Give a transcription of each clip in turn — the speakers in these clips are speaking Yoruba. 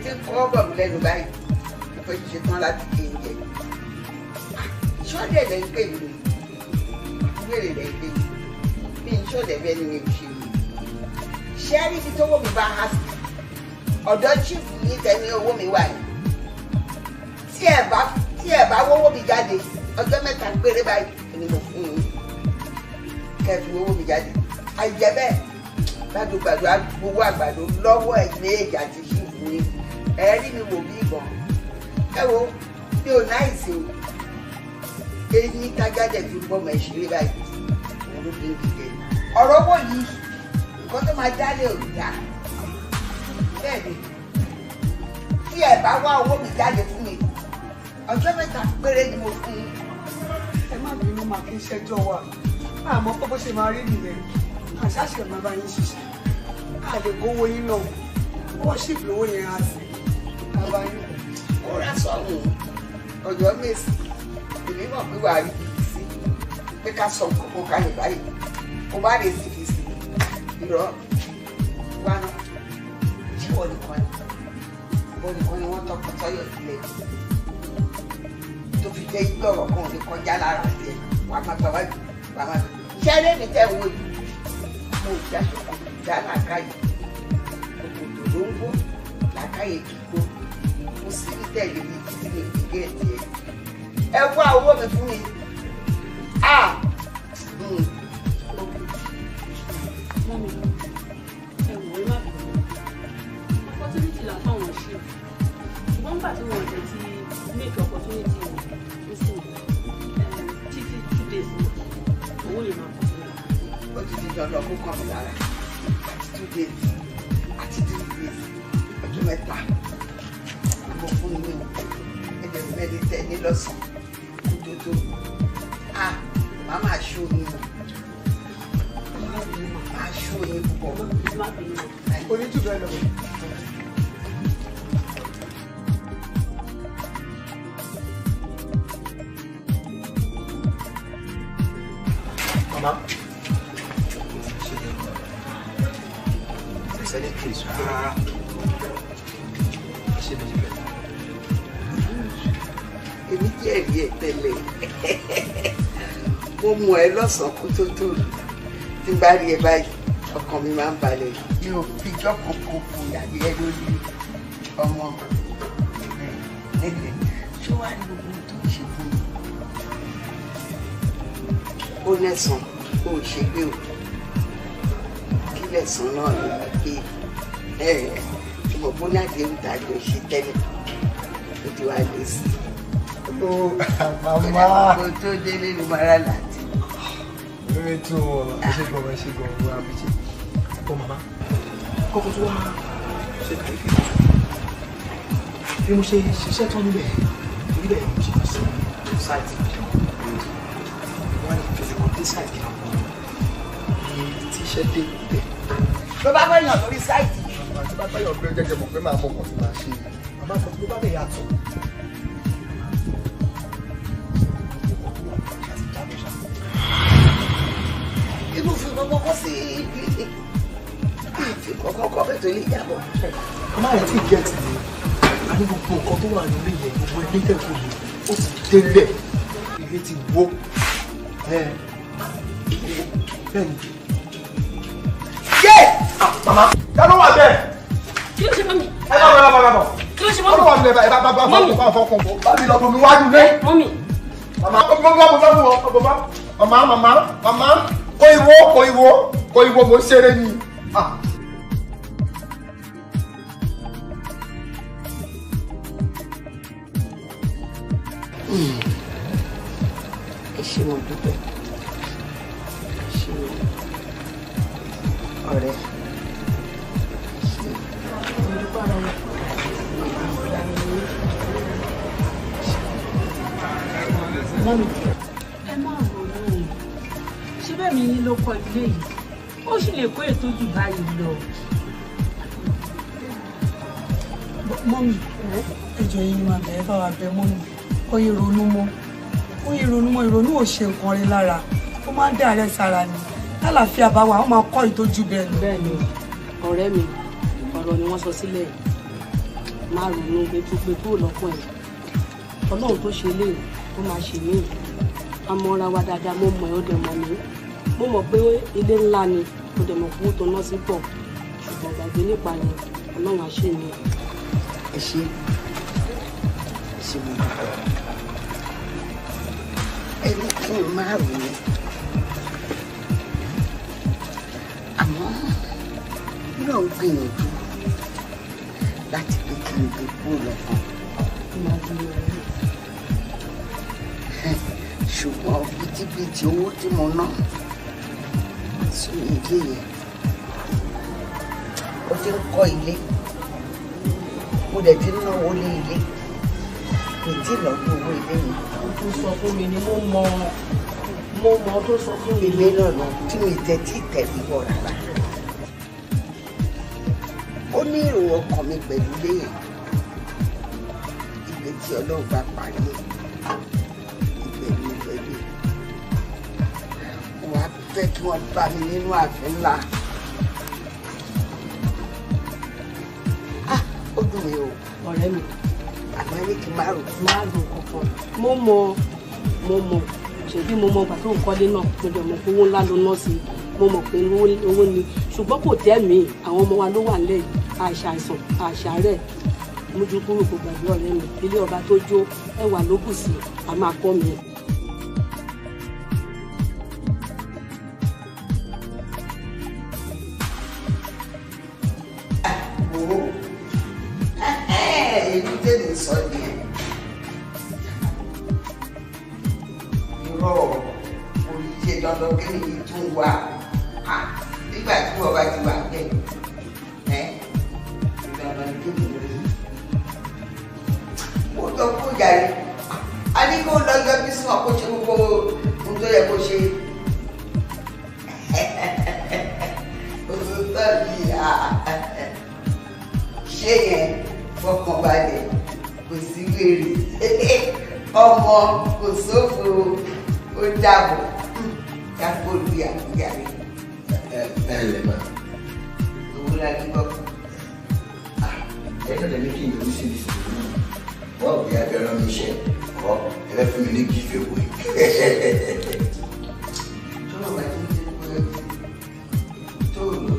tí ń kọ́ bọ̀ mí lẹ́nu báyìí mo fẹ́ ṣe tán láti ké oúnjẹ ṣọ́ọ̀dẹ̀ lẹ́ ń pè mí wéèrè lẹ́ ń pè mí bí n ṣọ́ọ̀dẹ̀ bẹ́ẹ̀ ni mi ò ṣe mí ṣé rí ibi tówó mi bá há sí ọ̀dọ̀ chief yìí tẹ̀mí owó mi wà yìí tí ẹ bá wọ́wọ́ mi jáde ọjọ́ mẹ́ta péré báyìí ni mo fún yín kẹfì owó mi jáde àìjẹ́ bẹ́ẹ̀ gbàdúgbàdú gbowó àgbàdo lọ́wọ́ ẹ̀gbẹ́ èjà ti ṣì fún yín ẹ rí mi wò bí ìbọn ẹ wo mi ò náà ìsè o eyín tájáde fi ń bọ́ ọmọ ìṣeré báyìí òun ló fi ń dìde ọ̀rọ̀ owó yìí nǹkan tó máa dálé òrùka bẹ́ẹ̀ ni tí ẹ bá wá owó mi jáde fún mi ọjọ́ mẹ́ta péré ni mo fún yín. ẹ má bínú máa kí n ṣẹjọ́ wa àmọ́ pé bó ṣe máa rí nìyẹn àṣàṣe máa bá yín ṣiṣẹ́ a lè gbowó yín náà wọ́n ṣì lówó yẹn á sí bàbá yín. ó rà sọ́hùn ọjọ́ mèsì èmi mọ̀ pé wàá rí ibi sí pé ká sọ kókó kalẹ̀ báyìí kó bá lè sì fi sí ìrọ̀ wá náà tí wọ́n nìkan ni wọ́n tọkọ tọ́yọ̀ sílẹ̀ tó fi jẹ́ ìgbẹ́ ọ̀rọ̀ kan ò ní kọjá lára tiẹ̀ wàá máa gbà wájú wàá máa ṣẹ́rẹ́ mi tẹ́ wo yìí mo já ṣòkòtò já làákàyè òkòtò ló ń gbó làákàyè kíkó mo sì ní tẹ̀lé mi títí mi fi gé ẹ̀tì ẹ̀ ẹ wá owó mi fún mi Mọ́mí, ẹ wò ó má bẹ̀rẹ̀. Opportunity là fáwọn ṣe. Ṣùgbọ́n nígbà tí wọ́n jẹ́ ti make opportunity wọn nísìnyí, títí 2 days ní owó yẹn máa pọ̀ sí i. ó ti di dandan kó kàn mí lára àti 2 days àti 3 days ọjọ́ mẹ́ta mo fún yín ẹgbẹ̀rún mẹ́rin tẹ̀ ní lọ́sàn-án kó tó màá máa ṣó yín máa ṣó yín púpọ̀. oníjù bẹ́ẹ̀ lọ. Mama, c'est les crises. Èmi jẹ́ ẹ̀rí ẹ̀ tẹ́lẹ̀ mo mú ẹ lọ́sàn-án kó tó tó tí n bá rí ẹ báyìí ọkàn mi máa ń balẹ̀ mi ò fi ijọ́ kan kó kú yàgbé ẹ lórí ọmọ ṣé wàá ní gbogbo tó ń ṣe fún mi ó lẹ́sàn ó ṣe gbé o kí lẹ́sàn náà ló wá gbé ṣùgbọ́n bó ní àdéhùn tá a jọ ṣe tẹ́lẹ̀ ó ti wá lé sí i. Mama. Kò tó délé ló máa rà láti. Lórí tí o ṣe gan wá bíjì. Ọ màmá, kọ́kọ́ tó wá ṣe kàrífì. Bí mo ṣe ṣiṣẹ́ tán níbẹ̀ mo ṣe lọ sí sáìtì. Wọ́n ní kìsìkò dé sáìtì àwọn tí iṣẹ́ dé bẹ̀. Ló bá fẹ́ yàn lórí sáìtì. Àti bá fẹ́ yàn pé jẹ́jẹ́ mọ̀ pé máa mọ̀ kàn sí máa ṣe. Màmá kan tó bá bẹ̀ yàtọ̀. Inú fi kọ́kọ́ sí ìfi kọ́kọ́ bẹ́ẹ̀ tó lè jábọ̀. Ọmọ rẹ̀ tí gẹ̀ẹ́tì ni a ní gbogbo nǹkan tó wà nínú ilẹ̀ gbogbo ilé tẹ̀kọ́ yìí ó ti délẹ̀ ilé ti wó bẹ́ẹ̀ ni. Yé! Màmá dáná wà bẹ́ẹ̀. Kí ló ṣe mọ́mí? Ẹ bá bọ̀. Kí ló ṣe Ọlọ́ mọ́mí? wà nílẹ̀ bá fọkàn bọ̀ bá mi lọ bọ̀ mi wájú lé. Mọ́mí. Màmá kó ìwọ mo ṣeré ni. Ẹ ṣé mo dúpẹ́. Ẹ ṣé ọ̀rẹ́. Mọ́mí, ẹ má ronú. Ṣé bẹ́ẹ̀ mi ní ló kọ́ ilé yìí? Ó sì lè kó ètò jù báyìí lọ. mọ́mì ẹjọ́ yìí ni màá bẹ̀rẹ̀ bá wa bẹ mọ́mì ó yẹ ronú mọ́ ìrònú ò ṣe nǹkan rí lára ó máa ń dá àárẹ̀ sára ni lálàáfíà bá wà ó máa kọ́ ìtọ́jú bẹ́ẹ̀ ni. Bẹ́ẹ̀ ni ọ̀rẹ́ mi ọ̀rọ̀ ni wọ́n sọ sílẹ̀ má ronú gbé kúrò lọ́kàn ẹ̀. Ọlọ́run tó ṣe léyìí ó máa ṣe mí. A mọra wa dáadáa, mo mọ̀ ẹ́ ó dẹ̀ mọ̀ mí. Mo mọ̀ pé ilé ńlá ni, ó dẹ̀ mọ̀ pé ó tó ná sí pọ̀. Ṣùgbọ́n gbàgbé nípa yẹn, Ọlọ́run á ṣe mí. Ẹ ṣe mo dúpẹ́. Ẹni kí n má ronú. Àmọ́ náà ń gbìyànjú láti pé kí n gbé kúrò lọ́kàn. Ṣùgbọ́n bítíbitì owó tí mo ná sórí ilé yẹn, ó fi ń kọ́ ilé, mo dẹ̀ ti ń náwó lé ilé, kò tí ì lọ́dún owó ilé mi. Ó tún sọ fún mi ni mo mọ̀ tó sọ fún mi. Ilé lọ́nà tí mi tẹ̀ tí tẹ̀lé wọ̀ rárá. Ó ní èrò ọkàn mi pẹ̀lú ilé yẹn. Ìgbé tí Ọlọ́run bá parí ìgbẹ̀lú ìgbẹ̀lú. Wọ́n á fẹ́ kí wọ́n bá mi nínú ààfin ńlá. Ó dùn mí o. Ọ̀rẹ́ mi. Àmọ́ ẹni kí n má rò. Má rò kankan. Mo mọ̀. Ṣèbí mo mọ̀ ìgbà tó ń kọ́lé náà, mo dẹ̀ mọ̀ pé owó ńlá ló ná sí i. Mo mọ̀ pé owó ni. Ṣùgbọ́n kò tẹ́ mi, àwọn ọmọ wa ló wà nílẹ̀ yìí. Àìsàn, àṣàrẹ̀. Mójú kúrò kò gbàgbé ọ̀rẹ́ mi. Ilé ọba tó jó, ẹwà ló kù sí, a máa kọ́ mi. Èyí tẹ́lẹ̀ sọ yẹn. Irọ́ oríṣi dandan kí ni tún wà nígbà tí wọ́n bá ti wà bẹ́ẹ̀ dandan ní kéde rí. Mo lọ kó jàre, a ní kó lọ yọ bí sùn àkó ṣe gbogbo ohun tó yẹ kó ṣe. Òtútọ́ yìí ṣé yẹn fọkàn balẹ̀ kò sí wèrè ọmọ kò sófo ó dàbọ̀ dápò lórí àkúyà rẹ̀. Ẹ lè máa. Owó la ní bọ́. Ẹ kẹ́tẹ̀ ní kí n yọrí sí ìsìnkú náà. Wọ́n ò bí abẹ́rẹ́ mi ṣe ọ́ ẹ fẹ́ fún mi ní gífẹ̀ wò. Tọ́lọ̀ bá ti ń ṣe pé tó lò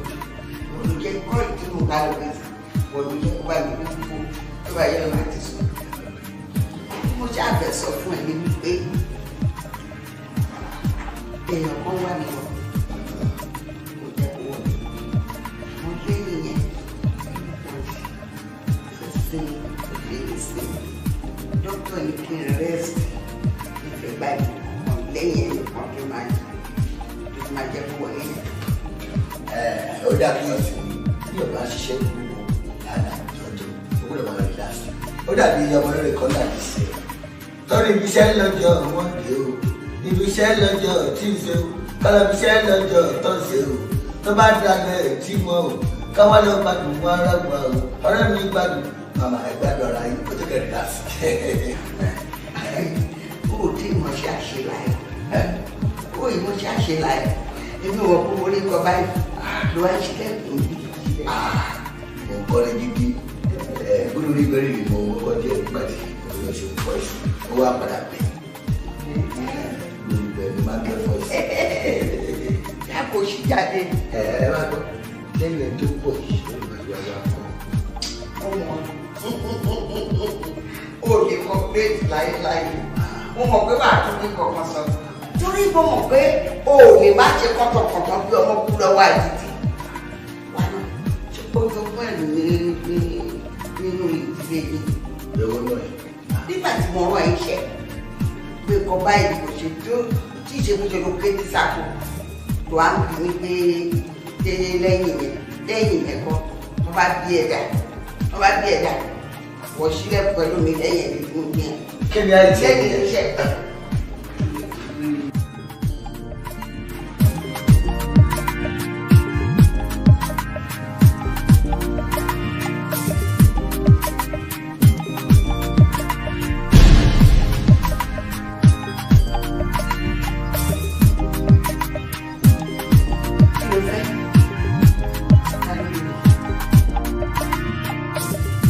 olùjẹ́ kọ́ ìdúró bá lọ bẹ́ẹ̀ olùjẹ́ kó bá lọ bẹ́ẹ̀ fún tó bá yẹ lọ́wọ́ àti sùn. Mo ṣàfẹ́ sọ fún ẹ ní wípé èèyàn kan wà mí lọ. Kò jẹ́ kó wọ̀ mí. Mo lé nìyẹn. Dókítà ní kí n rest ìfẹ́ báyìí kan lẹ́yìn ẹni kan tó máa jẹ́ kó wọlé yẹn. Ó dàbí ọ̀sìn bí ọba ṣiṣẹ́ gbogbo dáadáa lọ́jọ́ ó gbọ́dọ̀ máa rí láti. Ó dàbí ọmọ rẹ̀ kọ́ láti ṣe. Tọ́rí ibi iṣẹ́ lọ́jọ́ wọ́n dé o. Ibi iṣẹ́ lọ́jọ́ tí ń ṣe o. Kọ́lọ́ ibi iṣẹ́ lọ́jọ́ tó ń ṣe o. Tó bá dalẹ̀ tí mọ́ o. Káwá lọ gbádùn mọ́ ara gbà o. Ọ̀rẹ́ mi gbádùn. Màmá ẹ gbádùn ara yín kó tó kẹ́rì láti. Ó tí mo ṣe àṣeláyọ̀. Ó yìí mo ṣe àṣeláyọ̀. Èmi wọ̀ kó orí kọ báyìí. Ló wá ṣe lẹ́kùn mi. Mo ń kọ́ ní gidi. Olórí bẹ́rẹ̀ ni mo kọ́ díẹ̀ nígbà tí mo lọ ṣe pọ̀ ìṣù. Ó wá padà pè. Olórí bẹ́rẹ̀ ni máa ń gbẹ́ fọ́ ìṣù. Yá kò sí jáde. Ẹ máa gbọ́ lẹ́yìn ẹ̀ tó pọ̀ yìí ó máa yọ ara kan. Ọmọ ò lè kọ́pẹ́ẹ̀tì láéláé. Mo mọ̀ pé wàá tún ní kankan sọ. Torí mo mọ̀ pé o ò lè má ṣe kọ́tọ̀kọ̀tọ̀ bí ọmọ kú lọ́wọ́ àdìdì. Wà á ṣe kó jogún ẹ̀ nínú ìdílé yìí. Lọ́wọ́ náà yìí. Nígbà tí mo rán iṣẹ́ pé kọ báyìí kò ṣe tó tí ìṣègùnṣe ló ké tí sáko tó à ń bí mi pé lẹ́yìn yẹn kọ́ wọ́n bá bí ẹ̀dá wọ́n sílẹ̀ pẹ̀lú mi lẹ́yìn ẹ̀mí fún mi. Kí ni àìsí ẹ̀ lẹ́yìn iṣẹ́.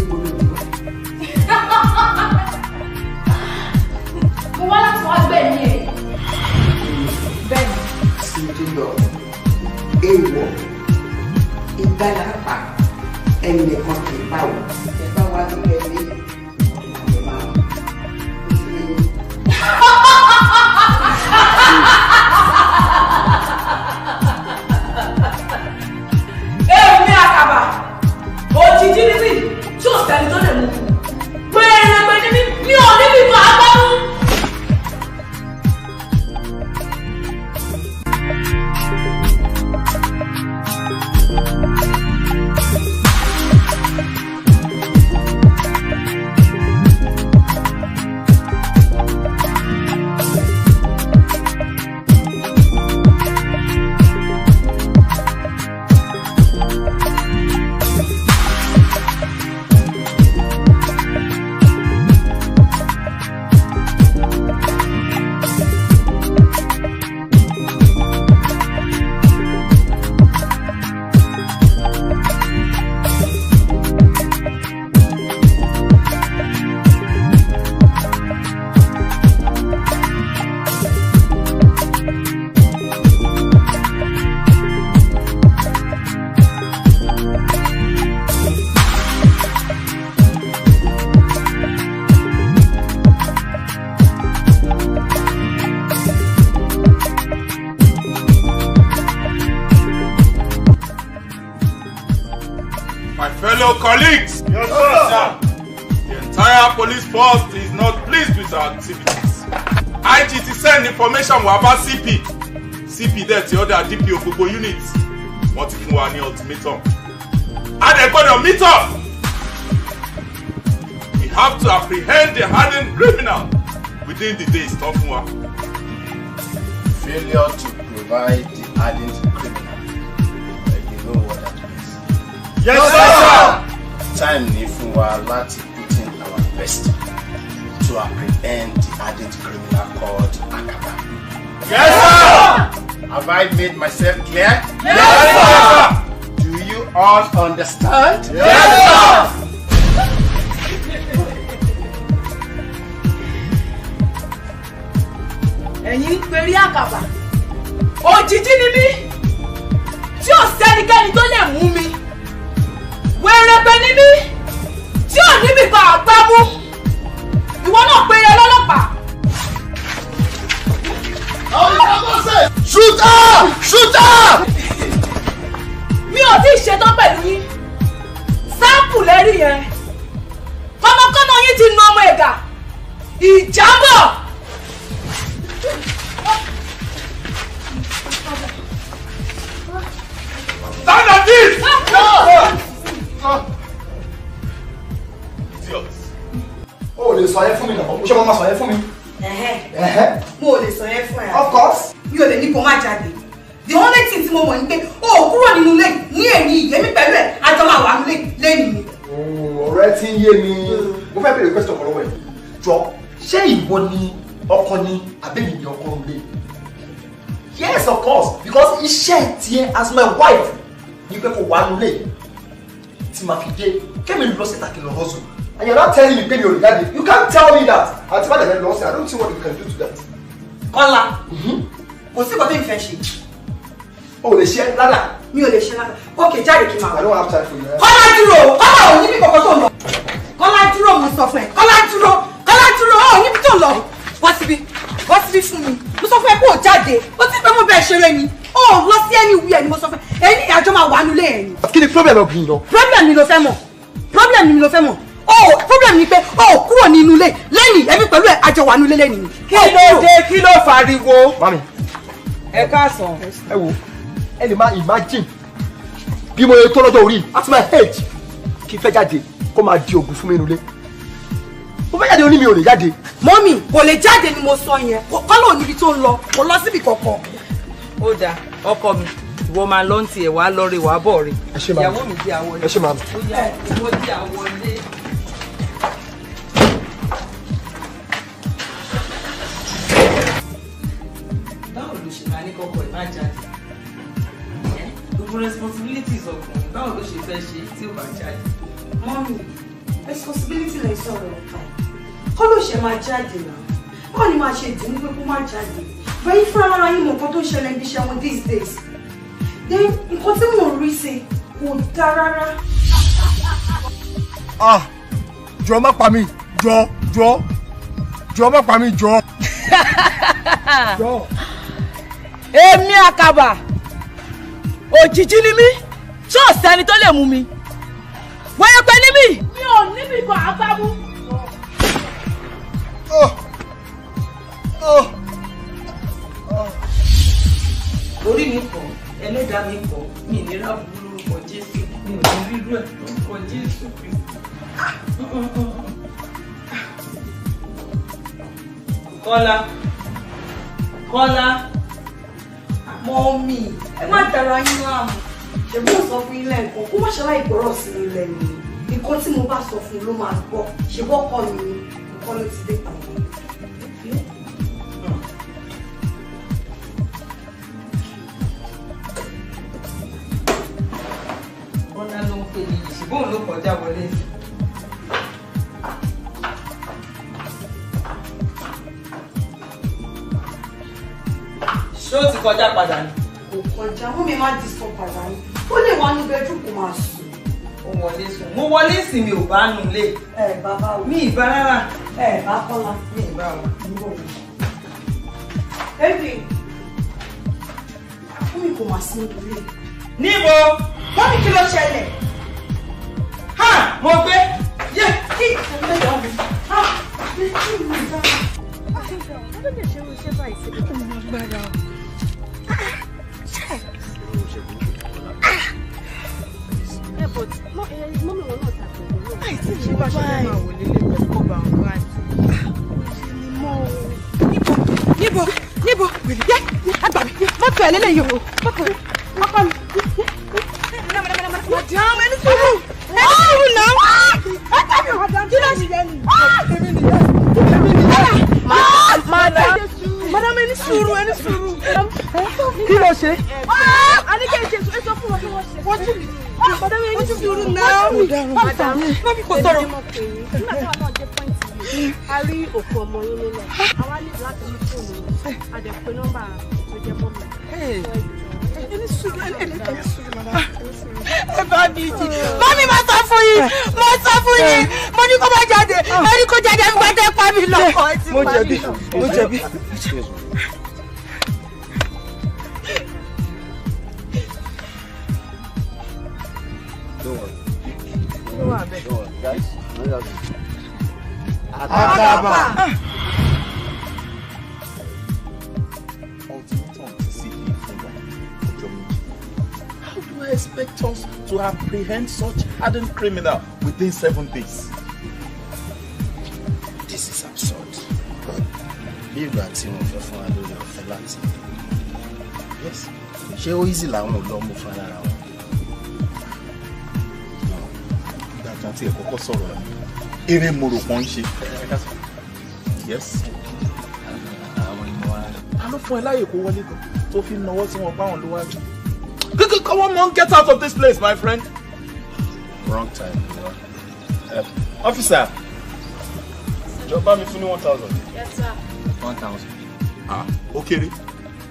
Ibo ló ti wá? lọ èèwọ̀ ìgbàlápà ẹnìkan kì í bá wọ ẹ bá wà ní ẹgbẹ́ ẹ máa èmi àkàbà òjijì níbí tí ò sẹ́ni tó lè mú pẹ́ẹ́rẹ́pẹ́ níbí mi ò níbi kan agbámú. Colleagues, yes, sir. The entire police force is not pleased with our activities. IGT send information about CP. CP there the other DPO gbogbo units. Wọ́n ti fún wa ní ultimatum. And they got a meet up. We have to apprehend the hardened criminal within the days. Tán fún wa. Failure to provide the hardened criminal. You know what that means. Yes, sir. Time ni fún wa láti put in our best to apprehend the hardened criminal called AKABA. Yes, sir. Have I made myself clear? Yes, sir. Do you all understand? Yes, sir. Ẹ̀yin pẹ̀lú àkàbà òjijì ni mí tí ò sẹ́nikẹ́ni tó lè mú mi wẹ́rẹ́pẹ́ ni mí tí ò níbi kan àgbámú ìwọ náà péré lọ́lọ́pàá. Shoot her! Shoot her! Mi ò tí ì ṣetán pẹ̀lú yín sáàpù lẹ́rí yẹn kọ́nàkọ́nà yín ti nu ọmọ ẹ̀gà ìjábọ̀. Stand at this! O lè sọ yẹn fún mi náà, o ṣe máa sọ yẹn fún mi. Mo ò lè sọ yẹn fún ẹ. Of course. Mi ò lè ní kó má jáde. The only thing tí mo mọ̀ ni pé o ò kúrò nínú ilé ní èyí èmi pẹ̀lú ẹ̀ àjọ máa wà nílé lẹ́yìn mi. Ọ̀rẹ́ tí ń yé mi, mo fẹ́ béèrè question kan lọ́wọ́ ẹ̀. Jọ, ṣé ìwọ ni ọkọ ni àbẹ́mi ni ọkọ ń gbé? Yes, of course, because iṣẹ́ tiẹ̀ as my wife ni pé kò wà nílé tí màá fi dé kémi lọ sí ìtàkì lọ hustle. And you're not telling me pé mi ò lè jáde. You can't tell me that. Àti bá dẹ̀dẹ̀ lọ sí, I don't see what you can do to that. Kọ́lá, kò sí nǹkan tó ń fẹ́ ṣe. O lè ṣe rárá. Mi ò lè ṣe rárá. Okay, jáde kí n máa I wá. don't have time for you. Kọ́lá dúró, Kọ́lá ò níbi kankan tó ń lọ. Kọ́lá dúró mo sọ fún ẹ. Kọ́lá dúró ò níbi tó ń lọ. Wá síbí fún mi. Mo sọ fún ẹ kó o jáde. Ó ti pẹ́ mo bẹ̀ ṣeré ni. Ó lọ sí anywhere ni mo sọ fún ẹ. Ẹni àjọ máa wà nílé ẹ̀ ni. Kí ni problem ọkùnrin lọ? Problem ni lo fẹ́ mọ̀. Problem ni pé kúrò nínú ilé lẹ́yìn ẹ̀mí pẹ̀lú ẹ̀ àjọ wà nílé lẹ́yìn ni. Kí ló fariwo? Mami, Ẹ káàsán. ẹ wo, ẹ lè máa imagine bí mo yẹ tó lọ́jọ́ orí at my age kí n fẹ́ jáde kó máa di ògùn fún mi nulẹ̀. Mo fẹ́ jáde oní mi ò lè jáde. Mọ́mì kò lè jáde ni mo sọ yẹn. Kọ́lá ò níbi tó ń lọ, kò lọ síbi kankan. Ó dáa, ọkọ mi, ìwọ máa lọ ń tiẹ̀ wá lọ́ọ̀rẹ́ wàá bọ̀ rẹ̀. Ẹ ṣé màmá. Ìyàwó mi di àwọlé. Ẹ ṣé màmá. Ó yá, ìwọ di àwọlé. Báwo ló ṣe máa ní kọ́kọ́ ẹ̀ má jáde? Gbogbo responsibilities ọkùnrin, báwo ló ṣe fẹ́ ṣe tí ó bá jáde? Mọ́mì, responsibility lè sọ̀rọ̀ ọ̀pá. Kọ́ ló ṣe máa jáde náà. Báwo ni màá ṣe dùn pé kó má jáde? Bẹ́ẹ̀ fúnra lára yín mọ̀ nǹkan tó ṣẹlẹ̀ níbi iṣẹ́ wọn these days. Then nǹkan tí mò ń rí ṣe kò dáa rárá. Jọ̀ọ́ má pa mí, jọ̀ọ́ má pa mí, jọ̀ọ́. Èmi àkàbà òjijì ni mí tí ò sẹ́ni tó lè mú mi wọ́n pẹ́ ní mí mi ò níbi kan àgbámú. Orí mi kọ̀ ẹlẹ́dàá mi kọ̀ mi ìnira burú lórúkọ Jésù mi ò ní rírú ẹ̀ lórúkọ Jésù Kristi. Kọ́lá Mọ́mì, ẹ má dára yín láàmú. Ṣèbí mo sọ fún ilé nǹkan kó má ṣe láì gbọ́rọ̀ sí mi lẹ́nu. Nǹkan tí mo bá sọ fún ló máa gbọ́. Ṣé bọ́kọ mi ni nǹkan ló ti dé pàdé. Kọ́lá ló ń pè ní ìṣègùn ló kọjá wọlé. Ṣé ó ti kọjá padà ni? Kò kọjá, mú mi má disturb padà ní. Ó lè wá ní bedroom kó máa sùn. Ó wọlé sùn. Mo wọlé sí mi ò bá nù lé. Bàbá o. Mi ìbá rárá. Bá Kọ́lá. Mi ìbá wọn. Baby, fún mi kò máa sí nítorí. Níbo? Wọ́n ní kí ló ṣẹlẹ̀? Ha! Mo gbé. Yé! Kí ẹgbẹ́dàá mi. Ha! Kí ni ìdá? Níbo? Yé! Àgbà mi! Mọ́tò ẹ̀ lélẹ̀ yòó! Mọ́tò ẹ̀! Ọkọ mi! Madam, ẹni sùúrù! Ọ̀hún náà! Kí ló ṣe lẹ́nu? Madam, ẹni sùúrù! Kí ló ṣe? Anike ṣe sọ fún wọn kí wọ́n ṣe. Wọ́n tún mi. Madam, ẹni sùúrù náà. Madam, Mọ́mí kò sọ̀rọ̀. nígbà tí wọn náà dé pọ́ìntì yìí, a rí òkú ọmọ yín nílẹ̀. Àwa ní láti mú fóònù yìí. A dẹ̀ pé nọ́mbà tó jẹ́ mọ́mí. Ẹni sùúrù, madam. Ẹ bá mi jì. Mọ́mí máa sọ fún yín. Mo ní kó má jáde. Ẹni kó jáde ẹni gbọ́dọ̀ pa mí lọ́kọ̀. Mo jẹ̀bi. AKABA. How do I expect us to apprehend such hardened criminal within 7 days? This is absurd. Bí ìgbà tí wọ́n fẹ́ fún wa lórí ọ̀fẹ́ láti. Yes. Ṣé ó easy làwọn ò lọ mú fún ara wọn? Ìgbà kan tí ẹ kọ́kọ́ sọ̀rọ̀ ẹ̀ eré mo rò pọ́n ń ṣe. Yes. Ta ló fún ẹ láyè kó wọlé gan tó fi ń nawọ́ tí wọ́n bá wọn ló wá rí? Come on, man, get out of this place, my friend. Wrong time. Officer. Ìjọba mi fún ní 1,000. Yes, sir. 1,000. Ó kéré.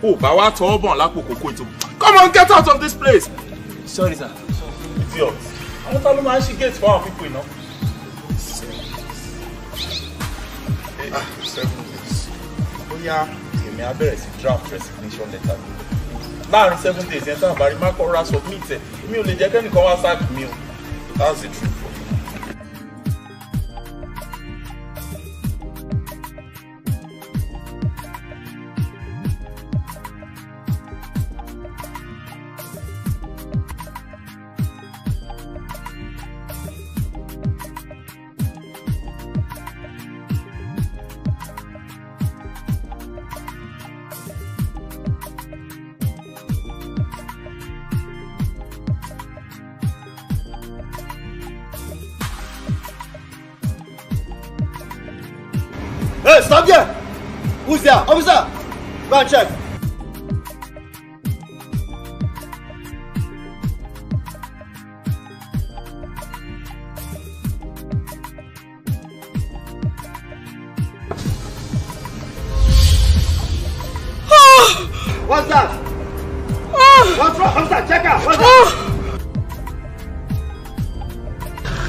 Ó bá wa tọwọ́ bọ̀ lápò kòkó ètò. Come on, get out of this place. Sorry, sir. Idiot. Àwọn tá ló máa ń ṣí gate fún àwọn people iná. 7 days. Bóyá èmi á bẹ̀rẹ̀ sí draft resignation letter. Láàárín 7 days yẹn táwọn àbárí má kọ́ ra submit ẹ̀. Mi ò lè jẹ́ kẹ́nìkan wá sack mi o. That's the truth. Hey, stop there! Who's there? Officer! Go and check. What's that? What's wrong? What's that? Check out. What's that?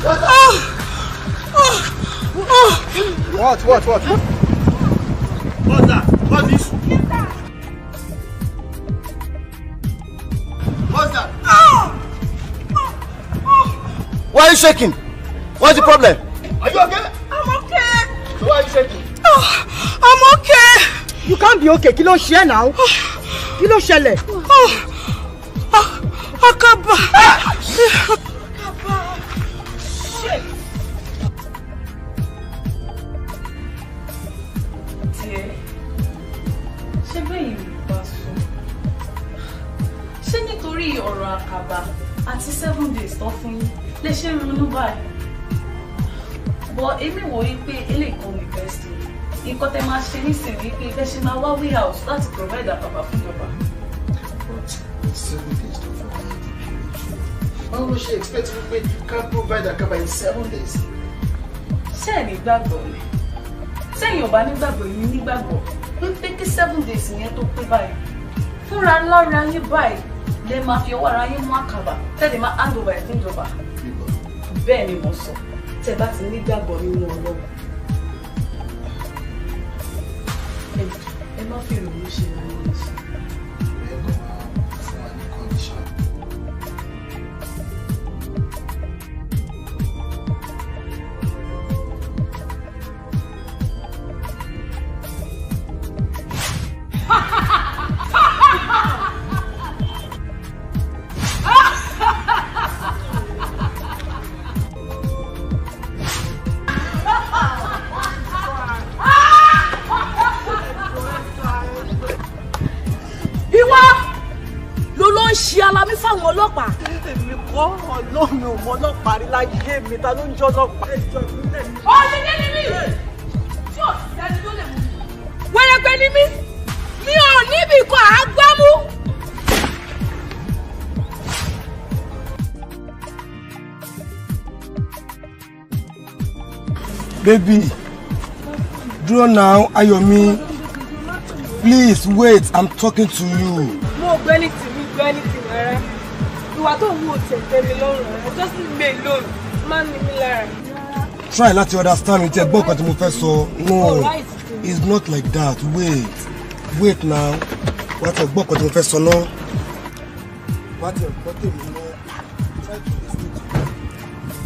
What's that? What? What's that? What's this? What's that? Why are you shaking? What's the problem? Are you okay? I'm okay. So why are you shaking? I'm okay. You can't be okay. Kí ló ṣe now? Kí ló ṣẹlẹ̀? Akaba. Ṣé bẹ́yìn bá sọ? Ṣé nítorí ọ̀rọ̀ àkàbà àti 7 days tó fún yín lè ṣe ronú báyìí? But èmi wò yí pé eléyìí kan ní best day. Nǹkan tẹ́ máa ṣe nísìnyí wí pé bẹ́ẹ̀ ṣe máa wá way house láti provide àkàbà fún ìjọba. But 7 days to follow the period. How will she expect me to provide AKABA in 7 days? Ṣé ẹ̀ ní gbàgbọ́ ni? Sẹ́yìn ọba nígbàgbọ́ yìí nígbàgbọ́ wípé kí 7 days yẹn tó pé báyìí. Fúnra lára yín báyìí lè máa fi ọwọ́ ara yín mú àkàbà tẹ́lẹ̀ máa hand over ẹ̀ fún ìjọba. Bẹ́ẹ̀ ni mo sọ, tẹ́ bá ti nígbàgbọ́ nínú Ọlọ́run. Ẹ má fi ìrònú ṣe ra yín léṣe. Alámì fáwọn ọlọ́pàá. Èmi kọ́ Ọlọ́run ò mọ ọlọ́pàá rí láyé mi, ta ló ń jọ́ ọlọ́pàá? Ọ̀lẹ́dẹ́ ni mí. Tí ò sí ẹni tó lè mú. Wẹ́rẹ́pẹ́ ni mí. Mi ò níbi kan àgbámú. Baby, draw now, Ayomi. Please wait, I'm talking to you. Mo gbẹ́ni tì mí gbẹ́ni tì rárá. Ìwà tó wù ó tẹ̀ tẹ́ mi lọ́rùn rẹ̀. Just leave me alone. Má ní mi lára. Try láti understand me, tẹ́ gbọ́ nǹkan tí mo fẹ́ sọ. No, it's not like that. Wait now. Wá tẹ́ gbọ́ nǹkan tí mo fẹ́ sọ náà. Wá tẹ́ gbọ́ tèmi náà. Try to listen to me.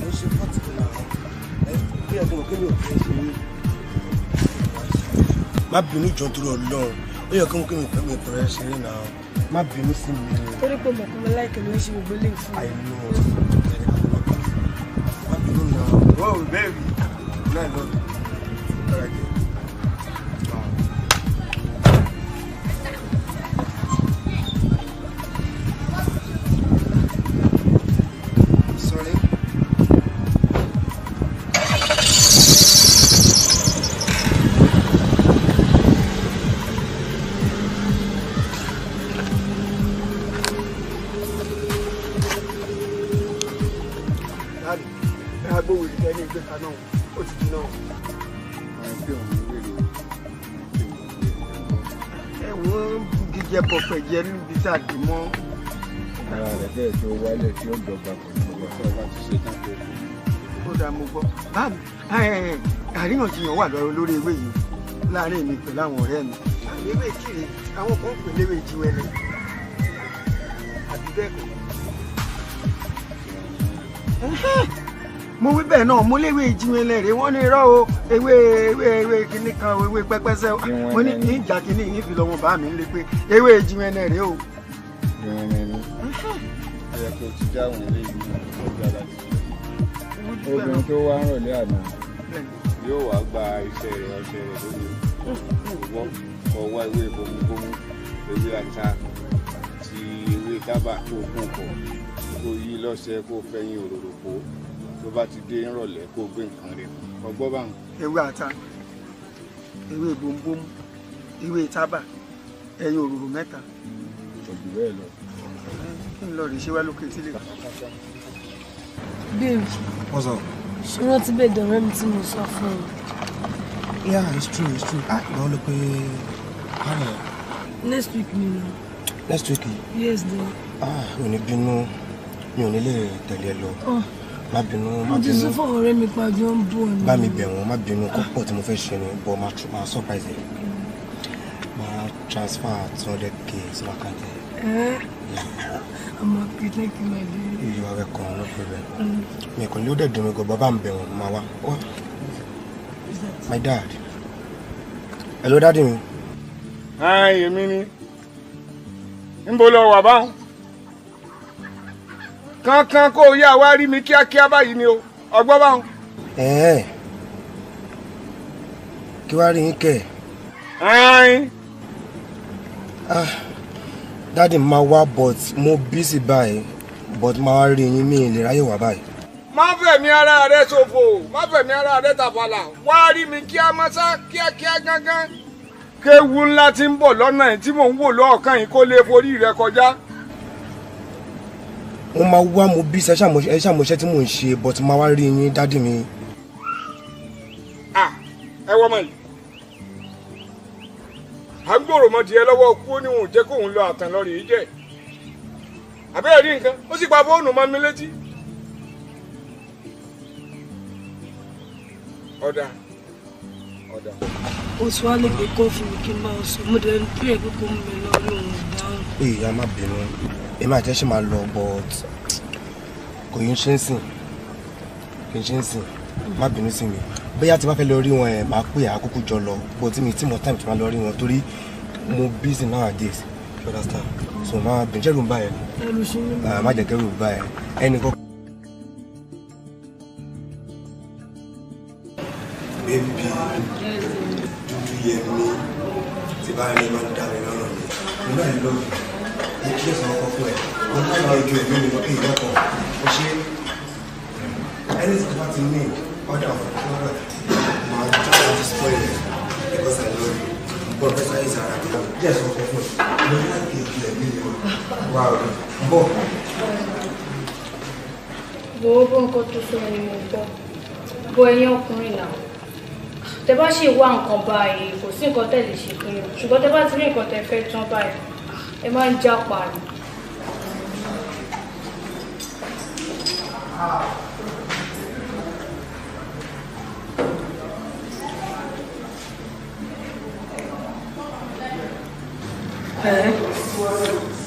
Mo ṣe fọ́tìkì náà. Bí ẹ̀gbọ́n mi kí ni òfin ṣe ní. Má bínú jọ nítorí Ọlọ́run. Ó yẹ kí n fẹ́ mi fẹ́rẹ́ ṣeré náà. Má bínú sí mi. Torí pé mo kún mi láìkẹ́ ló ń ṣe gbogbo ilé ìfún. I know. Má bínú náà. Whoa, baby. No, I love you. All right. Sorry. Jíjẹ pọ̀pẹ̀ jẹ níbi tá a dì mọ́. Ara rẹ̀ bẹ́ẹ̀ tó wálẹ̀ tí ó dọ̀gba pẹ̀lú ọgbà tó bá ti ṣe tán tó kù. Ó dáa mo gbọ́. Báàmì àríyànjiyàn wà lọ́rọ̀ lórí ewé yìí láàárín mi pẹ̀lú àwọn ọ̀rẹ́ mi. Ewé kiri àwọn kan pè léwé jíwẹ́lẹ̀. Àbí bẹ́ẹ̀ kọ́. Mo wí bẹ́ẹ̀ náà mo léwé jíwẹ́lẹ̀ rẹ̀ wọ́n ní irọ́ o ewé kìíní kan ewé pẹ́pẹ́sẹ́ mo ní ìjà kìíní yìí fi lọ́wọ́ bá mi ń lé pé ewé jíwẹ́lẹ̀ rẹ̀ o. Ìrìn ẹni ó yẹ kó ti dáhùn eléyìí ní ọjọ́ aláàtì. Obìnrin tó wá ń rọ̀lẹ́ àná yóò wá gba iṣẹ́ rẹ̀ ọṣẹ rẹ̀ lórí ọwọ́ ewé bomubomu ewé ata ti ewé tábà tó kún pọ̀ kó yí lọ́sẹ̀ kó fẹ́yìn òróró kó tó bá ti dé ńrọ̀lẹ́ kó gbé nǹkan rẹ̀ ọgbọ́n báwọn. Ewé ata ewé bomubomu ewé tábà ẹyin òróró 3. Ọ̀jù bẹ́ẹ̀ lọ. Kí n lọ rí ṣé wá lókè sílé. Babe, What's up? ṣé wọ́n ti bẹ̀ẹ̀ dọ̀rẹ́ mi tí mo sọ fún un? Yeah, it's true. Ah, no, look, Next week, me. Next week? Yes, dear. Mi ò ní bínú, mi ò ní lè tẹ̀lé ẹ lọ. Má bínú, má bínú. Mo ti sọ fún ọ̀rẹ́ mi pé àjọ ń bọ̀ ni. Bá mi bẹ̀ wọ́n, má bínú, kó pọ̀ tí mo fẹ́ ṣe ni, but máa surprise ẹ. Máa transfer 200k sí account ẹ. I'm happy, thank you, my dear. You are welcome, no problem. Mi kò ní ó dẹ̀ dùn mí gan, bàbá mi bẹ̀ wọ́n, máa wá. My dad. Hello, daddy mi. Hi, èmi ni. Níbo lọ wà báwọn? Kankan kó yá wá rí mi kíákíá báyìí ni o. Ọgbọ́n báwọn. Kí wá rí yín kẹ̀? Daddy máa wá but mo busy báyìí but máa rí yín mi lè ráyè wá báyìí. Má fẹ̀mí ara rẹ ṣòfò, má fẹ̀mí ara rẹ tàfàlà. Wá rí mi kíámásá kíákíá gángan. Kéwu ńlá tí ń bọ̀ lọ́nà ẹ̀ tí mò ń wò lọ́ọ̀kan yìí kó lè forí rẹ kọjá. Mo máa wá mo bí ẹ ṣàmọ̀ṣẹ́ tí mò ń ṣe but máa wá rí yín dádì mi. Ẹ wọ́n mọ̀ yìí. À ń gbòòrò mọ́ tiẹ̀ lọ́wọ́ kú ó níwọ̀n jẹ́ kóun lọ àtàn lọ rèé jẹ́. Àbẹ́rẹ́ rí nǹkan, ó sì pa fóònù mọ́ mi létí. Ọ̀dà. Oṣù wa lè gbé kọ́ọ̀fù mi kí n bá ọ sọ. Mo dẹ̀ ń pè é pé kó mú mi lọ rí òun dáhùn. Ìyá má bínú, èmi àti ẹ ṣe máa lọ but kò yín ṣe ń sìn. Má bínú sí mi. Bóyá tí bá fẹ́ lọ rí wọn ẹ̀ máa pè àkókò jọ lọ but mi tí mo time tí máa lọ rí wọn torí mo busy nowadays. You understand? So má bínú jẹ́rù ń bá ẹ. Ẹrù sí mi. Má jẹ́ kẹ́rù bá ẹ. Ẹnìkan. Baby, dúdú yẹ mí tí bá rí máa ń dá mi lọ́rọ̀ mi. Mo náà lọ mo kí ẹ̀sán ọkọ̀ fún ẹ. Mo náà lọ ju ẹ̀mí mi lọ kí ìlọ́kọ̀. Mo ṣe ẹni tí wọ́n ti ní ọ̀dà ọ̀rọ̀ máa try to spoil it because I love you. But better is ara mi. Kí ẹ̀sán ọkọ̀ fún ẹ. Mo ní láti ju ẹ̀mí mi lọ. Wà á bọ̀. Gbogbo nǹkan tó sọ ni mo gbọ́. Bọ́ ẹ̀yin ọkùnrin náà. Tẹ́ bá ṣe wá nǹkan báyìí kò sí nǹkan tẹ́ lè ṣe fún yín ṣùgbọ́n tẹ́ bá ti rí nǹkan tẹ́ fẹ́ tán báyìí ẹ máa ń jápa ni.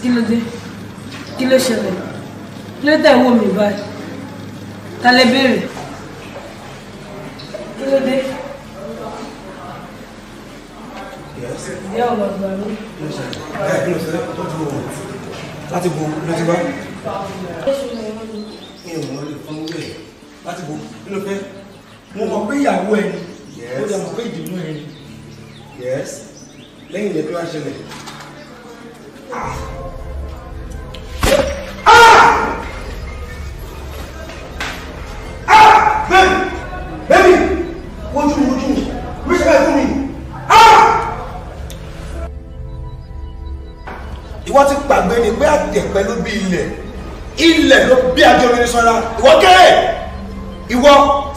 Kí ló dé? Kí ló ṣẹlẹ̀? Kí ló tẹ̀ wò mí báyìí? Ta lẹ béèrè? Kí ló dé? Ìyá ọ̀gá àgbà ló. Kí ló ṣe tó dúró wọn? Láti bo ló ti bá? Mi ò mọ̀ lè fún wẹ̀. Láti bo kí ló fẹ́? Mo mọ̀ pé ìyàwó ẹni. Ó dẹ̀ mọ̀ pé ìdùnnú ẹni. Yes. Lẹ́yìn ilẹ̀ tó wá ṣẹlẹ̀. Baby! Wojú, wí ṣe báyìí fún mi. Ìwọ ti gbàgbé ni pé àtẹ̀pẹ́ ló bí ilẹ̀ ló bí ajọ́mìnrin sọ́ra. Ìwọ kéré! Ìwọ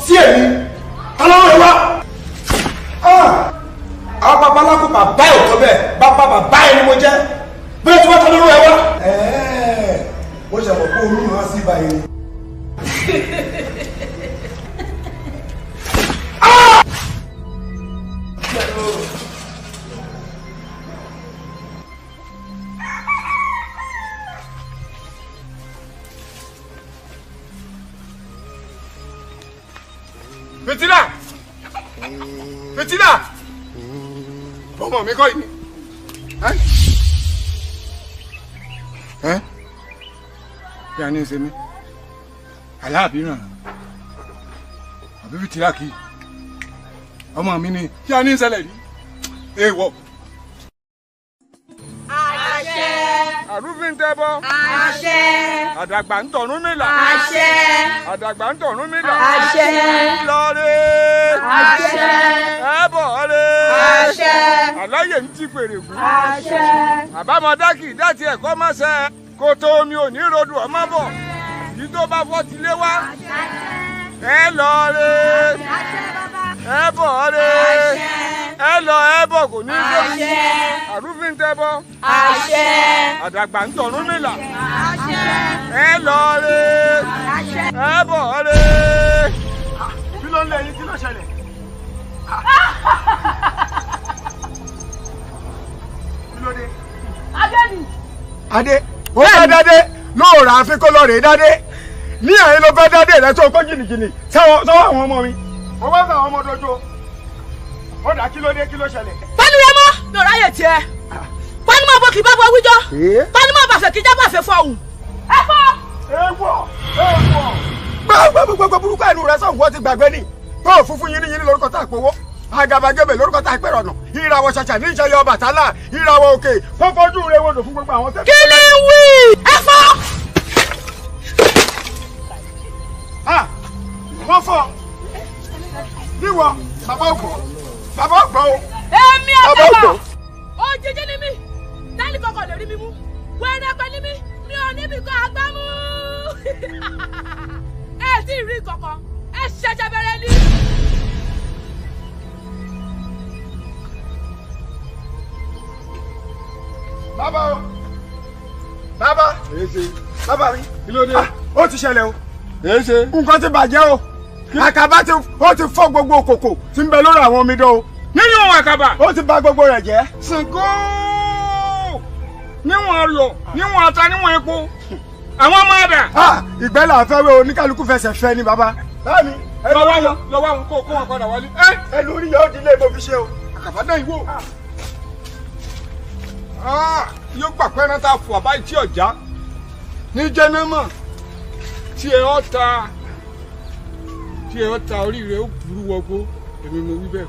sí èmi, tọ́lọ́rọ̀ ìwá. Àwọn bàbá alákùn bàbá ẹ̀ tó bẹ́ẹ̀, bàbá ẹ̀ ni mo jẹ́. Bẹ́ẹ̀ tí wọ́n tọ́lọ́rọ̀ ẹ̀ wá. Mo ṣe mọ̀ pé omi máa sí báyìí. Fìtílà! Ọmọ mi kọ́ yìí. Kí a ní ṣe mí? Aláàbí náà. Àbí fìtílà kì í. Ọmọ mi ni kí a ní ṣẹlẹ̀ rí. Èèwọ̀. Àṣẹ. Àrúfin tẹ́bọ̀. Àṣẹ. Àdàgbà ń tọ̀rún mìlà. Àṣẹ. Àdàgbà ń tọ̀rún mìlà. Àṣẹ. Lọ́rẹ́. Àṣẹ. Ẹ̀bọ̀ rẹ̀. Àṣẹ. Àláyé ń tí fèrè gùn. Àṣẹ. Àbámọ̀dá kì í dá tiẹ̀ kọ́ mọ́ sẹ́. Kòtò omi ò ní rodò ọmọ bọ̀. Yìí tó bá fọ́ ti lé wá. Ẹ lọ rẹ̀. Ẹ̀bọ̀ rẹ̀. Ẹ lọ ẹ tẹ́bọ̀ kò ní dóbi. Àrúfin tẹ́bọ̀. Àdàgbà ń tọ̀rún mìlà. Ẹ lọ rè. Ẹ bọ̀ rè. Kí ló ń lé yín? Kí ló ṣẹlẹ̀? Kí ló dé? Adé. Ó fẹ́ dádé lóòrà àfi kó lọ rèé dádé. Ní àyè ló fẹ́ dádé rẹ̀ tó kó jìnnìjìnnì sọ́wọ́ àwọn ọmọ mi. Mo bá fẹ́ àwọn ọmọ dojo. Ó dà kí ló dé kí ló ṣẹlẹ̀? Pẹ́nu rẹ mọ́ ní ọ̀rá yẹ̀ tiẹ̀. Pẹ́nu mọ́ bọ́ kì í bá bọ́ wíjọ́. Pẹ́nu mọ́ bàfẹ́ kì í jábọ̀ àfẹ́ fọ́ òun. Ẹ fọ́. Gbogbo burúkú ẹnu rẹ sọ̀hún wọ́n ti gbàgbé ni. Tó funfun yín ní lórúkọ tá a pòwó. Àgàbàgebè lórúkọ tá a pẹ̀rọ̀ nà. Ìràwọ̀ ṣàṣà ní ìṣẹ̀yọ Ọbàtálá. Ìràwọ̀ òkè kó fojú rẹ wodò fún gbogbo àwọn tẹ́lẹ̀. Kí ni wí? Ẹ fọ́. Wọ́n fọ́. Níwọ̀ bàbá ògbọ́. Bàbá ògbọ́ o. Èmi àtẹ̀wà. Òjijì ni mí. Tẹ́lẹ̀ kọ̀kọ̀ lè rí mi mú. Wẹ́rẹ́ pẹ́ ní mí. Mi ò níbi kan àgbá mú. Ẹ ti rí kankan. Ẹ ṣẹ̀ṣẹ̀ bẹ̀rẹ̀ ni. Bàbá o. Bàbá. Bàbá mi. Kí ló dé? Ó ti ṣẹlẹ̀ o. Nǹkan ti bàjẹ́ o. Àkàbà ó ti fọ́ gbogbo kòkò tí ń bẹ lórí àwọn omidan o. Nínú àkàbà. Ó ti bà gbogbo rẹ̀ jẹ́. Ṣàngó. Níwọ̀n ayọ̀, níwọ̀n ata, níwọ̀n epo. Àwọn ọmọ àdà. Ìgbẹ́ là fẹ́ wé oníkálukú fẹsẹ̀ fẹ́ ni bàbá. Báàmì. Lọ́wọ́ wọn kó wọn padà wálé. Ẹ lórí yóò dílé mo fi ṣe o. Àkàbà náà ìwò. Yóò gbà pé ẹran tá a fò àbáyé tí ọ̀já. Ní jẹ́nẹ́mọ̀ tí ẹ ọ́ ta orí rẹ̀ ó burú wọgbó èmi mo wí bẹ́ẹ̀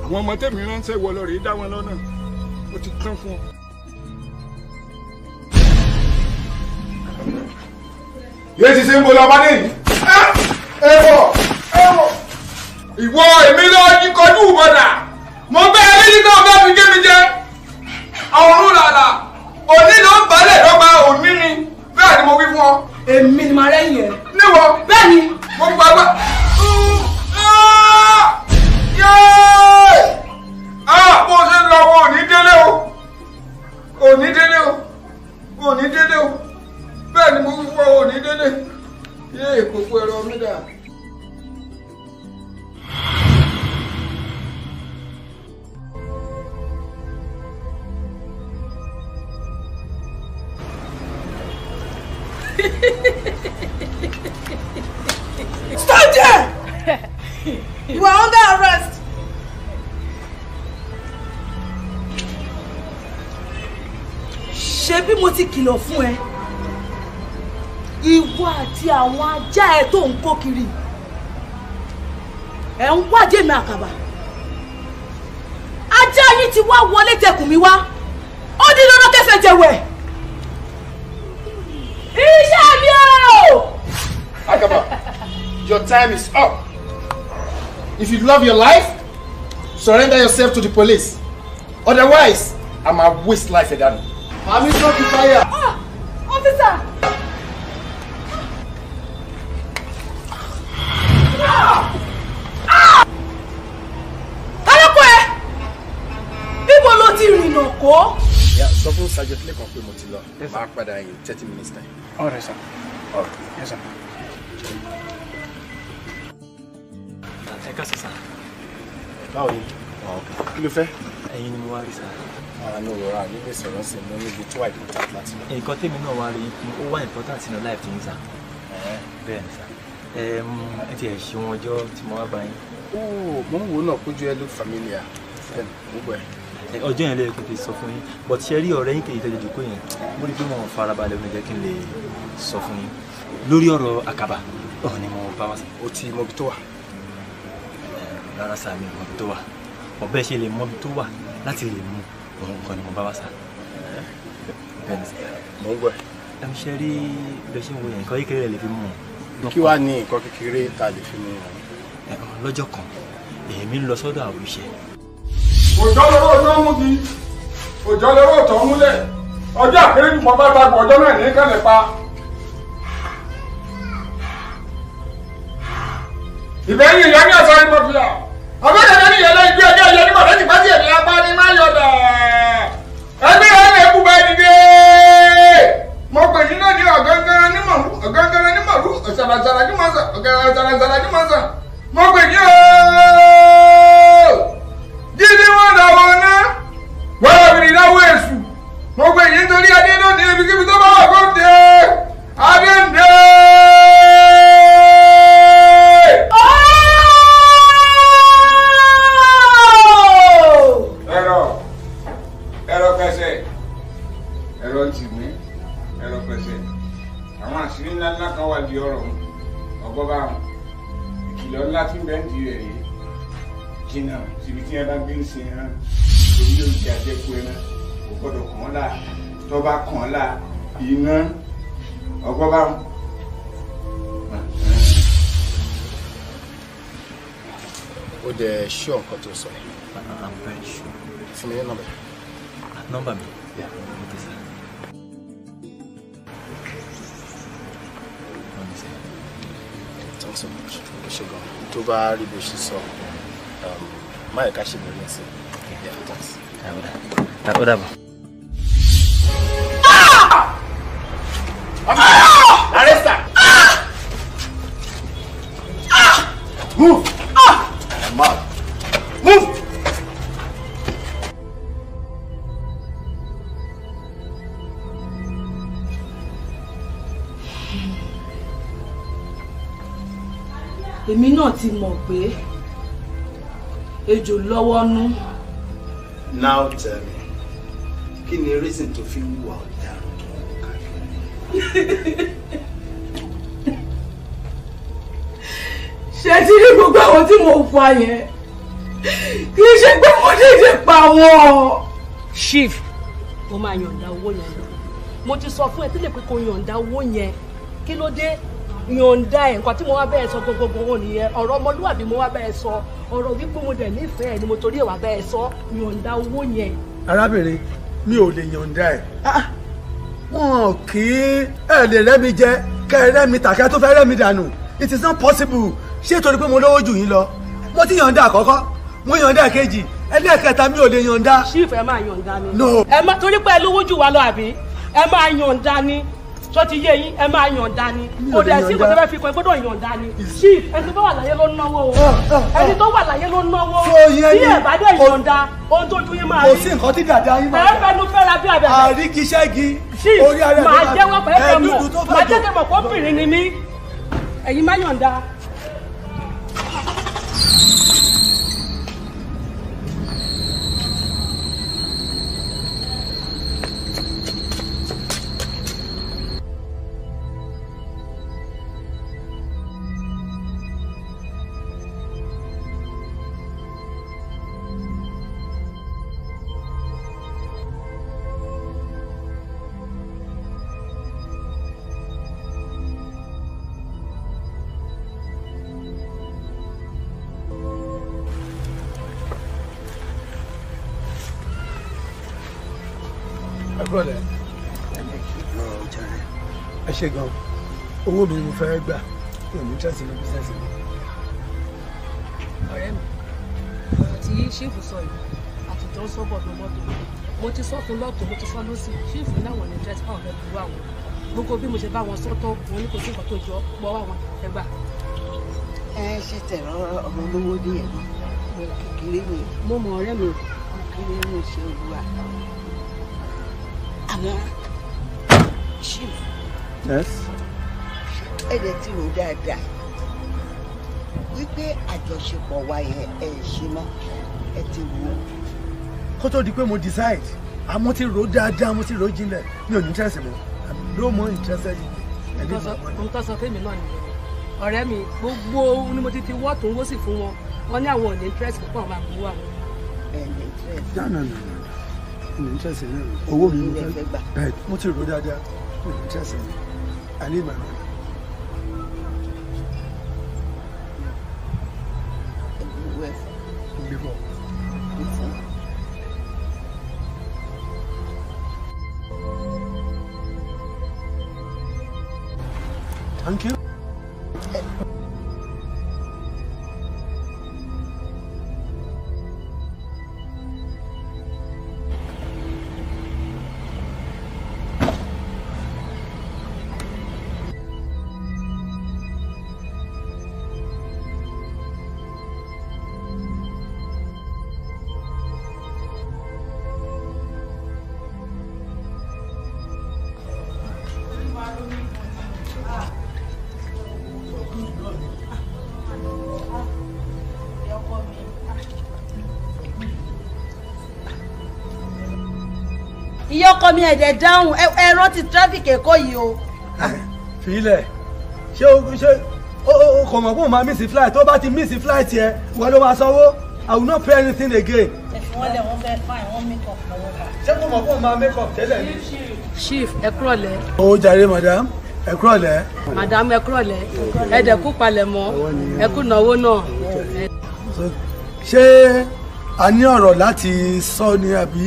àwọn ọmọ tẹ̀mí ránṣẹ́ wọ lọ rèé dá wọn lọ́nà ó ti tán fún ọ. yéé ti ṣe ń bolo ọba nìyí. ẹ wọ ìwọ èmi lọ yí kọjú ìbọdà mo bẹ ẹ lẹ́yìn náà bá fi gé mi jẹ ọ̀run làlà òní ló ń balẹ̀ lọ́gbà òní ni bẹ́ẹ̀ ni mo wí fún ọ. Èmi ni màá rẹ́yìn ẹ̀. Níwọ̀. Bẹ́ẹ̀ni. Mo gbàgbọ́. Bó ṣe ń lọ wo òní délé o. Òní délé o. Òní délé o. Bẹ́ẹ̀ ni mo wí fún ọ òní délé. Yé ìkòkò ẹ̀rọ mi dà. Stop there! You are under arrest. Ṣé bí mo ti kìlọ̀ fún ẹ? Ìwọ àti àwọn ajá ẹ tó ń kó kiri. Ẹ ń wájé mi àkàbà. Ajá yín ti wá wọlé tẹkùn mi wá. Ó ní lọ́dọ́ kẹfẹ́ jẹ̀wẹ̀. Iṣẹ́ mi o! Akaba, your time is up. If you love your life, surrender yourself to the police. Otherwise, I might waste life at that. I'm not the fire. Officer! Tálọ́kọ̀ ẹ! Níbo ló ti rìnà kó? Sọ fún Sergeant Lekan pé mo ti lọ. Máa padà in 30 minutes time. All right, sir. All right. Yes, sir. Ẹ ká sọ sá. Báwo ni? Kí ló fẹ́? Ẹ̀yin ni mo wá rí sá. Àánú rọra níbi sọ̀rọ̀ sí mo níbi tó wà important láti lọ. Nǹkan tèmi náà wá rí ó wá important nínú life tí ń sá. Bẹ́ẹ̀ ni sá. Ẹ ti ẹ̀ ṣe wọn ọjọ́ tí mo wá bá yín. Mo ń wo náà kójú ẹ look familiar. Gbogbo ẹ. Ọjọ́ yẹn lẹ́yìn kí n fi sọ fún yín but ṣe rí ọ̀rẹ́ yín kejì tẹ́lẹ̀ jòkó yẹn mo rí pé mo farabalẹ̀ ó ní jẹ́ kí n lè sọ fún yín lórí ọ̀rọ̀ àkàbà ọ̀hún ni mo bá wá sí. O ti mọ ibi tó wà. Rárá sá mi mọ ibi tó wà ọ̀bẹ ṣe lè mọ ibi tó wà láti lè mú òun kan ni mo bá wá sá. Bẹ́ẹ̀ ni sá. Mo ń gbọ́ ẹ. Ẹ ṣe rí bẹ́ẹ̀ ṣe ń wo yẹn nǹkan kékeré lè fi mú un. Kí wàá ní nǹkan kékeré tá a lè fi mú un? Lọ́jọ́ kan èmi ń lọ sọ́dọ̀ àwòṣe. Òjò lọ́wọ́ tó ń mú kí òjò lọ́wọ́ tó ń múlẹ̀ ọjọ́ àkéré ní pọ̀pá ta gbọ́ ọjọ́ náà ní kẹ́lẹ̀ pa. Ìbẹ́yìn ìyá ní ọ̀sán ní pọ̀pìlà ọgọ́dọ̀ ní ìyẹn lẹ́yìn bí ọjọ́ ìyẹn ní mọ̀lẹ́jì pàtí ẹ̀mí lápá ní má yọ̀dà. Ẹgbẹ́ ẹ̀rẹ́ kú bá dìde. Mo pè yín náà ní ọ̀gángán ní màrú, ọ̀gángán ní màrú, ọ̀sàràsàrà ní màsà, ọ̀sàràsàrà ní màsà. Mo pè yín ooo. Jíjí wọn dàwọ̀ ná. Wọ́n rẹ̀ bìrì náwó èṣù. Mo pè yín torí adé náà ní ibikíbi tó bá wà kó dé. Adé ń dé. Ẹ̀rọ pẹ̀sẹ̀, ẹ̀rọ jìgbín, ẹ̀rọ pẹ̀sẹ̀. Àwọn àṣírí ńlá ńlá kan wà di ọ̀rọ̀ ọgbọ́n bá wọn. Ìkìlọ̀ ńlá tí bẹ́ẹ̀ ń di rẹ̀ yìí. Jìnnà síbi tí ẹ bá gbé ń sin ẹran. Torí yóò jẹ́ àjẹkù ẹran. Kò gbọ́dọ̀ kàn án là. Tó bá kàn án là, iná ọgbọ́n bá wọn. Ó dẹ̀ ṣú ọ̀kan tó sọ. I'm very sure. Fún mi ní nọ́mbà. Number me? Yeah. Okay, sir. Thanks so much. Ṣùgbọ́n tó bá rí bó ṣe sọ, má ẹ̀ka ṣe bẹ̀rẹ̀ ẹ̀sìn. Yeah, thanks. Ó dàbọ̀. Arrest her! Move! I'm out. Move! Èmi náà ti mọ̀ pé ejò lọ́wọ́ nú. Now tell me, kí ni reason tó fi wà ọ̀daràn tó ń káàkiri? Ṣé ti rí gbogbo àwọn tí mo fa yẹn? Kì í ṣe pé mo dédé pa wọ́n. Chief, mo máa yọ̀ǹda owó yẹn lọ. Mo ti sọ fún ẹ tẹ́lẹ̀ pé kó yọ̀ǹda owó yẹn. Kí ló dé? Yọ̀ǹda ẹ̀ nǹkan tí mo wá bẹ́ẹ̀ sọ gbogbo wọn nìyẹn. Ọ̀rọ̀ ọmọlúwàbí mo wá bẹ́ẹ̀ sọ. Ọ̀rọ̀ wípé mo dẹ̀ nífẹ̀ẹ́ ni mo torí ìwà bẹ́ẹ̀ sọ. Yọ̀ǹda owó yẹn. Arábìnrin, mi ò lè yọ̀ǹda ẹ̀. Wọn kì í lè rẹ́mi jẹ kẹ́ ẹ rẹ́mi tàkẹ́ tó fẹ́ rẹ́mi dànù. It is not possible. Ṣé torí pé mo lówó jù yín lọ? Mo ti yọ̀ǹda àkọ́kọ́, mo yọ̀ǹda kejì, ẹlẹ́ẹ̀kẹta mi ò lè yọ̀ǹda. Chief, ẹ máa yọ̀ǹda ni. No. Ẹ má torí pé ẹ lówó jù wá lọ àbí? Ẹ máa yọ̀ǹda ni. Tó ti yé yín, ẹ máa yọ̀ǹda ni. Kò dẹ̀ sí kò tẹ́ fẹ́ fi kọ́ ẹ gbọ́dọ̀ yọ̀ǹda ni. Chief, ẹni tó wà láyé ló náwó o. Ẹni tó wà láyé ló náwó. Bí ẹ bá dẹ̀ yọ̀ǹda, ohun tó ju yín máa rí. Kò sí nǹkan tí dàda yín máa ẹ fẹnu fẹ́ra bí abẹ́bẹ́. Àríkíṣẹ́gi orí ara ẹ̀ máa jẹ́wọ́ pé ẹ mọ̀ máa jẹ́kẹ́ mọ̀ kó bìnrin ni mí. Ẹ̀yin má yọ̀ǹda. Brother, ẹ ṣe gan owó mi mo fẹ́ gbà mi ò ní tẹ́sí ní bísẹ́sì mi. Ọ̀rẹ́ mi, ọ̀rọ̀ tí ṣífù sọ yìí àtijọ́ ń sọ́bọ̀ tó mọ́tò. Mo ti sọ fún lọ́tọ̀, mo ti sọ lọ́sì. Ṣífù náà wọ̀n ní tẹ́sí fáwọn ọ̀rẹ́ ìlú àwọn. Gbogbo bí mo ṣe bá wọn sọ́tọ̀, wọn ní kò sí nǹkan tó jọ pọ̀ wá wọn ẹgbà. Ẹ ṣe tẹ̀rọ ọmọ olówó ní ẹ̀rọ kékeré mi. Mo mọ ọ̀rẹ́ mi. Kékeré mi ṣe olúwa. Àmọ́ chief. Yes. Ẹ̀dẹ̀ tí rò dáadáa wípé àjọṣepọ̀ wa yẹn ẹ̀ ṣe mọ́ ẹ ti wò ó. Kó tó di pé mo decide, àmọ́ ti rò dáadáa, mo ti rò jinlẹ̀, mi ò ní tẹ́sí mi. I'm no more interested in Ohun tó sọ fẹ́mi náà nìyẹn. Ọ̀rẹ́ mi, gbogbo ni mo ti wọ́ tó ń wó sì fún wọn. Wọ́n ní àwọn ò ní interest púpọ̀ máa gbowó àwọn. Ẹ ní interest. No. Mi ò ní tẹ́sí mi. Owó mi mo fẹ́ gbà. Bẹ́ẹ̀ mo ti rò dáadáa, mi ò ní tẹ́sí mi. I need my money. Thank you. ìyá ọkọ mi ẹ̀dẹ̀ dáhùn ẹ rántí traffic Èkó yìí o. Fílẹ̀ ṣé o kò mọ̀ pé o máa miss flight tó bá ti miss flight yẹ wọ́n ló máa sanwó. I will not pay anything again. Wọ́n lẹ̀ wọ́n fẹ́ fine wọ́n make up lọ́wọ́ ká. Ṣé kò mọ̀ pé o máa make up tẹ́lẹ̀ ni? Chief ẹ kúrọ̀lẹ́. Ó jàre madam ẹ kúrọ̀lẹ́. Madam ẹ kúrọ̀lẹ́. Ẹ dẹ̀ kú palẹ̀ mọ́. Ẹ kú náwó náà. Ṣé a ní ọ̀rọ̀ láti sọ ni àbí?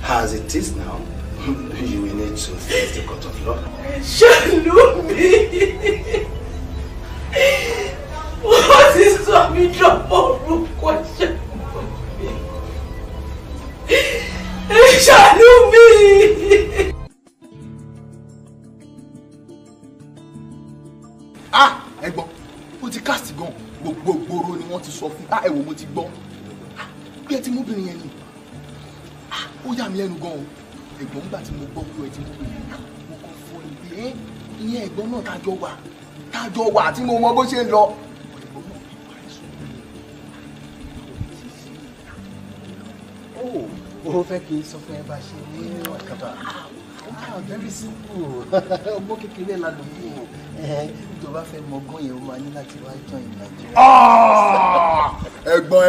As it is now, you will need to face the court of law. Ṣàánú mi. Wọ́n ti sọ mí dọ́pọ̀ orúkọ ṣàánú mi. Ṣàánú mi. Ẹ̀gbọ́n, ó ti cast gan. Gbogbo gbòòrò ni wọ́n ti sọ fún. Ẹ wò mo ti gbọ́. Bí ẹ ti mú obìnrin yẹn ni. Ó yà mí lẹ́nu gan-an ẹ̀gbọ́n nígbà tí mo gbọ́ pé ẹ ti mú mi mo kàn fọ ìgbé ìyẹn ẹ̀gbọ́n náà tájọ wà tí mo mọ bó ṣe ń lọ. Ó fẹ́ kí n sọ fún ẹ bá ṣe ní AKABA. Very simple. Ọgbọ́n kékeré ládùúgbò. Tó bá fẹ́ mọ ọgbọ́n yẹn ó máa ní láti wá join Nàìjíríà. Ẹ̀gbọ́n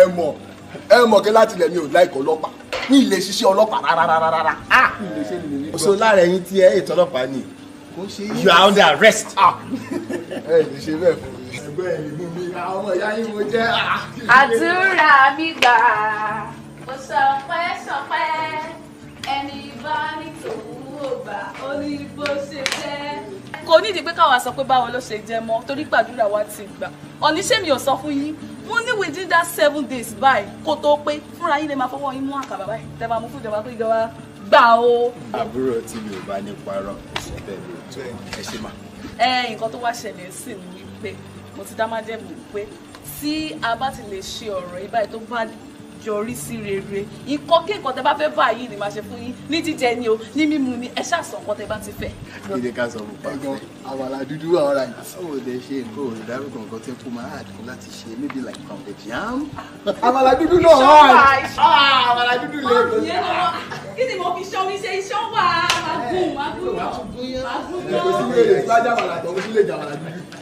ẹ mọ̀ kí láti lẹ̀ mi ò láìkọ̀ ọlọ́pàá ní ilé ṣiṣẹ́ ọlọ́pàá rárá. So lára ẹ̀yin tí ẹ ètò ọlọ́pàá ni you are under arrest. Ẹ lè ṣe bẹ́ẹ̀ fún mi. Ẹgbẹ́ ẹ̀ lè mú mi àwọn ọmọ ìyá yín mo jẹ́. Àdúrà mi gbà ó sọpẹ́ ẹni bá ní tòun ò gbà ó ní bó ṣe jẹ́. Kò nídìí pé káwa sọ pé báwo ló ṣe jẹ́ mọ́ torí gbàdúrà wa ti gbà. Ọ̀níṣẹ́ mi ò sọ fún yín mo ní within that 7 days báyìí kó tó pé fúnra yín lè máa fọwọ́ yín mú àkàbà báyìí tẹ́ máa mú fún ìjọba pé ìjọba gbà o. Àbúrò tí mi ò bá ní parọ́ ẹ̀sìn bẹ́ẹ̀ ló tó ẹ ṣe mà. Nǹkan tó wá ṣẹlẹ̀ sí ni wípé mo ti dá májẹ̀mú pé tí a bá ti lè ṣe ọ̀rọ̀ yìí báyìí tó bá yọrí sí rere nǹkan kí nǹkan tẹ́ bá fẹ́ báyìí ni máa ṣe fún yín ní jíjẹ ni o ní mímu ni ẹ ṣàṣọ nǹkan tẹ́ bá ti fẹ́. Kí ni ká sọ fún pa? Ẹ̀gbọ́n àwàlà dúdú àwọn ará yìí. Ó lè ṣe nǹkan ò dárúkọ nǹkan tí kò máa àdùn láti ṣe maybe like pounded yam. Àwàlà dúdú náà wà. Àwàlà dúdú lè lọ. Kí ni mo fi ṣọ́ mi ṣe iṣẹ́ wà á gùn. Kò sí wèrè tí wàá jà àwàlà tó ń sílẹ̀ jà àwàlà dúdú.